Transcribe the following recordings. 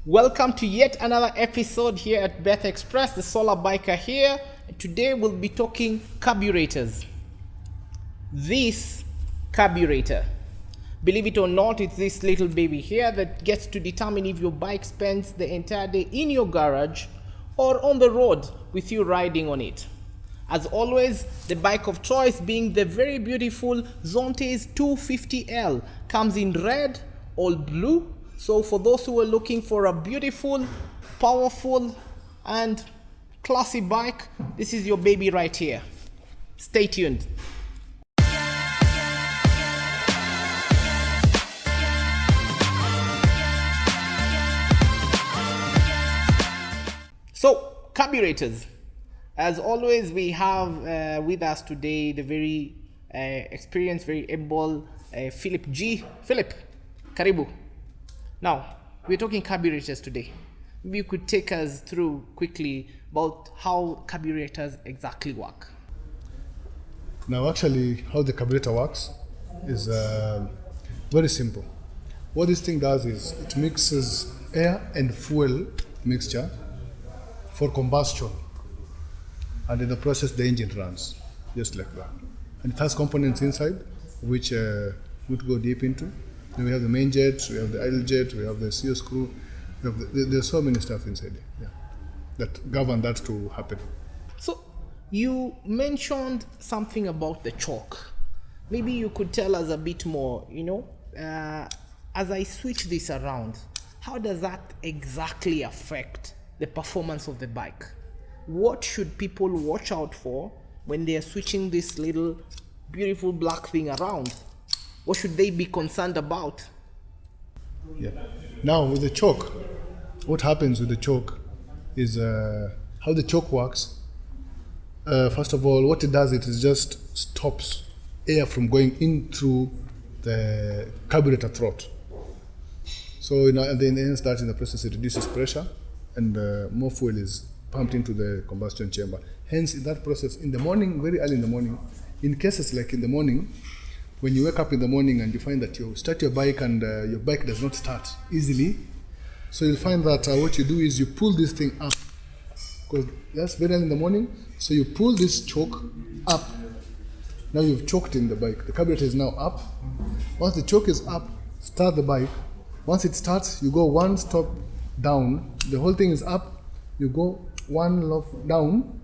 Welcome to yet another episode here at Beth Express, the solar biker here. Today we'll be talking carburetors. This carburetor, believe it or not, it's this little baby here that gets to determine if your bike spends the entire day in your garage or on the road with you riding on it. As always, the bike of choice being the very beautiful Zonte's 250L comes in red or blue. So for those who are looking for a beautiful, powerful and classy bike, this is your baby right here. Stay tuned. So, carburetors. As always, we have with us today the very experienced, very able Philip G. Philip, karibu. Now, we're talking carburetors today. Maybe you could take us through quickly about how carburetors exactly work. Now, actually, how the carburetor works is very simple. What this thing does is it mixes air and fuel mixture for combustion. And in the process, the engine runs, just like that. And it has components inside, which would go deep into. Then we have the main jet, we have the idle jet, we have the CO screw. There's so many stuff inside that govern that to happen. So, you mentioned something about the choke. Maybe you could tell us a bit more, as I switch this around, how does that exactly affect the performance of the bike? What should people watch out for when they are switching this little beautiful black thing around? What should they be concerned about? Yeah. Now with the choke, what happens with the choke is how the choke works. First of all, what it does, it is just stops air from going in through the carburetor throat. So at the end that in the process, it reduces pressure and more fuel is pumped into the combustion chamber. Hence, in that process, in the morning, very early in the morning, in cases like in the morning, when you wake up in the morning and you find that you start your bike and your bike does not start easily, so you'll find that what you do is you pull this thing up, because that's very early in the morning, so you pull this choke up. Now you've choked in the bike. The carburetor is now up. Once the choke is up, start the bike. Once it starts, you go one stop down. The whole thing is up. You go one loft down,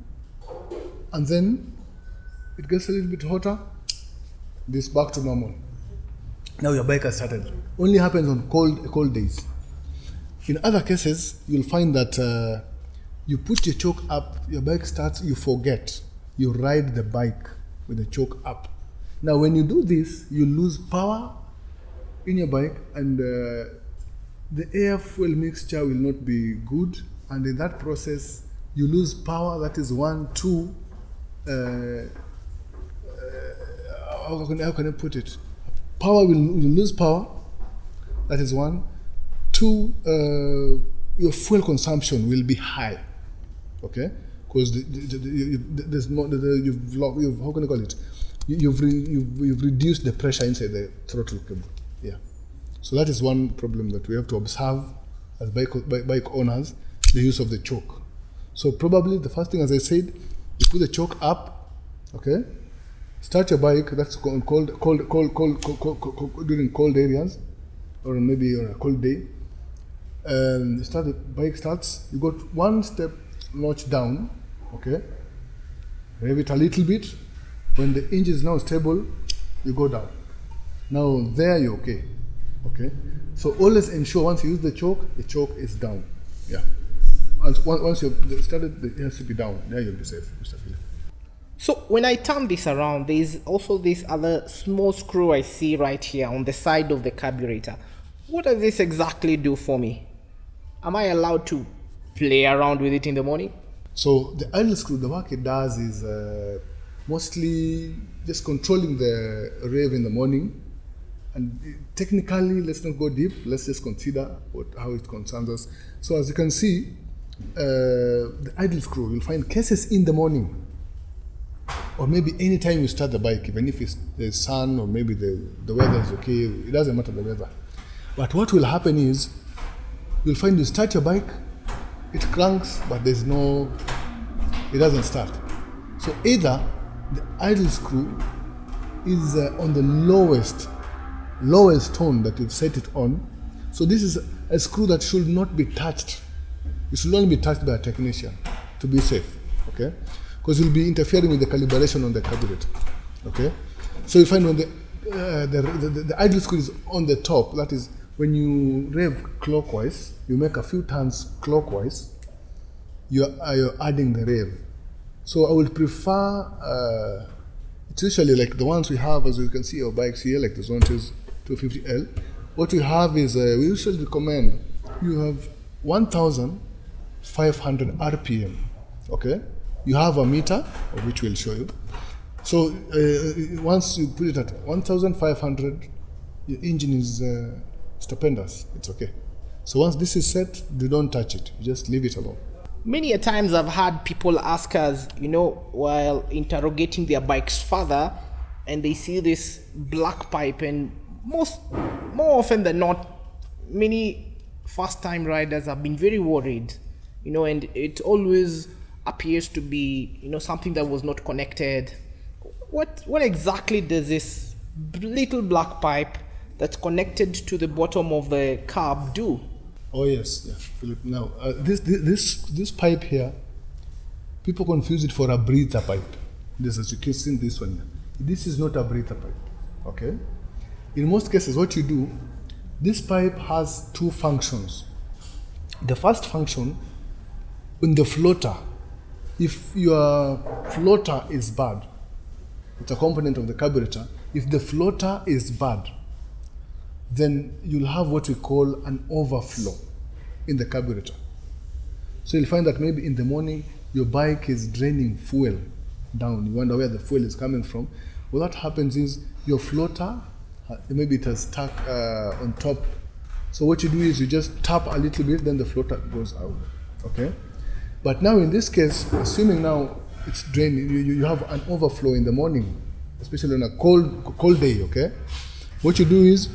and then it gets a little bit hotter. This back to normal. Now your bike has started. Only happens on cold days. In other cases, you'll find that you put your choke up, your bike starts, you forget. You ride the bike with the choke up. Now when you do this, you lose power in your bike and the air-fuel mixture will not be good, and in that process, you lose power. That is one. Two, how can I put it? You lose power. That is one. Two, your fuel consumption will be high. Okay, because there's more. How can I call it? You've reduced the pressure inside the throttle cable. Yeah. So that is one problem that we have to observe as bike owners: the use of the choke. So probably the first thing, as I said, you put the choke up. Okay. Start your bike. That's cold during cold areas, or maybe on a cold day. The bike starts. You got one step notch down. Okay. Rev it a little bit. When the engine is now stable, you go down. Now there you're okay. Okay. So always ensure once you use the choke is down. Yeah. Once you've started, it has to be down. There you'll be safe, Mr. Philip. So when I turn this around, there is also this other small screw I see right here on the side of the carburetor. What does this exactly do for me? Am I allowed to play around with it in the morning? So the idle screw, the work it does is mostly just controlling the rev in the morning. And technically, let's not go deep. Let's just consider how it concerns us. So as you can see, the idle screw, you'll find cases in the morning, or maybe any time you start the bike, even if it's the sun or maybe the weather is okay. It doesn't matter the weather. But what will happen is you'll find you start your bike, it cranks, but it doesn't start. So either the idle screw is on the lowest tone that you've set it on. So this is a screw that should not be touched. It should only be touched by a technician to be safe, okay? Because you'll be interfering with the calibration on the carburetor, okay? So you find when the idle screw is on the top, that is when you rev clockwise, you make a few turns clockwise, you're adding the rev. So I would prefer, it's usually like the ones we have, as you can see our bikes here, like the Zontes 250L. What we have is, we usually recommend you have 1,500 RPM, okay? You have a meter, which we'll show you. So once you put it at 1,500, your engine is stupendous, it's okay. So once this is set, you don't touch it, you just leave it alone. Many a times I've had people ask us, while interrogating their bikes further, and they see this black pipe, and more often than not, many first-time riders have been very worried, and it always appears to be, something that was not connected. What exactly does this little black pipe that's connected to the bottom of the carb do? Oh yes, yeah, Philip. Now this pipe here, people confuse it for a breather pipe. This, as you can see, this one. This is not a breather pipe. Okay. In most cases, what you do, this pipe has two functions. The first function, in the floater, if your floater is bad, it's a component of the carburetor. If the floater is bad, then you'll have what we call an overflow in the carburetor. So you'll find that maybe in the morning your bike is draining fuel down. You wonder where the fuel is coming from. What happens is your floater, maybe it has stuck on top. So what you do is you just tap a little bit, then the floater goes out. Okay? But now in this case, assuming now it's draining, you have an overflow in the morning, especially on a cold day. Okay? What you do is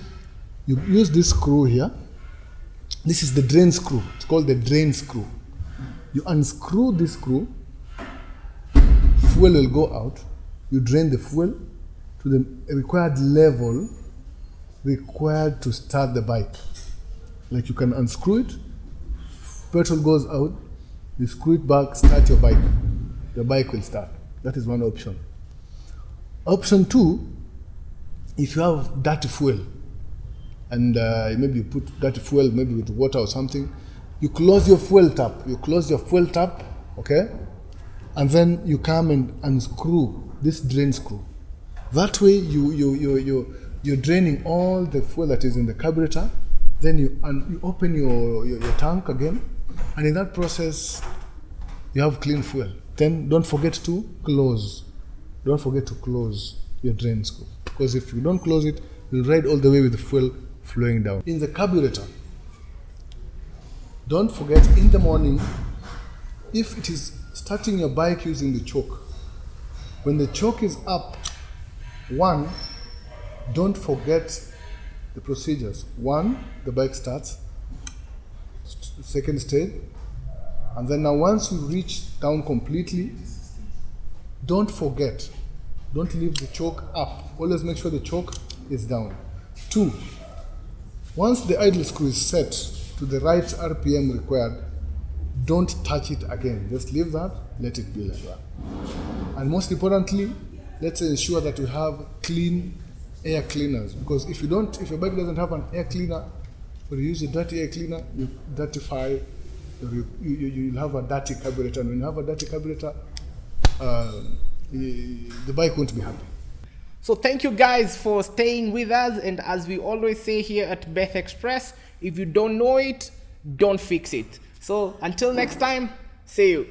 you use this screw here. This is the drain screw. It's called the drain screw. You unscrew this screw, fuel will go out. You drain the fuel to the required level required to start the bike. Like you can unscrew it, petrol goes out, you screw it back, start your bike. The bike will start. That is one option. Option two, if you have dirty fuel, and maybe you put dirty fuel, maybe with water or something, you close your fuel tap. Okay? And then you come and unscrew this drain screw. That way you're draining all the fuel that is in the carburetor. Then you open your tank again, and in that process you have clean fuel. Then don't forget to close your drain screw, because if you don't close it, you'll ride all the way with the fuel flowing down. In the carburetor, don't forget in the morning, if it is starting your bike using the choke, when the choke is up, one, don't forget the procedures. One, the bike starts, second stage, and then now once you reach down completely, don't leave the choke up. Always make sure the choke is down. Two, once the idle screw is set to the right RPM required, don't touch it again. Just leave that, let it be like that. And most importantly, let's ensure that you have clean air cleaners, because if your bike doesn't have an air cleaner, or you use a dirty air cleaner, you dirtify, or you'll have a dirty carburetor. And when you have a dirty carburetor, the bike won't be happy. So thank you guys for staying with us, and as we always say here at Beth Express, if you don't know it, don't fix it. So until next time, see you.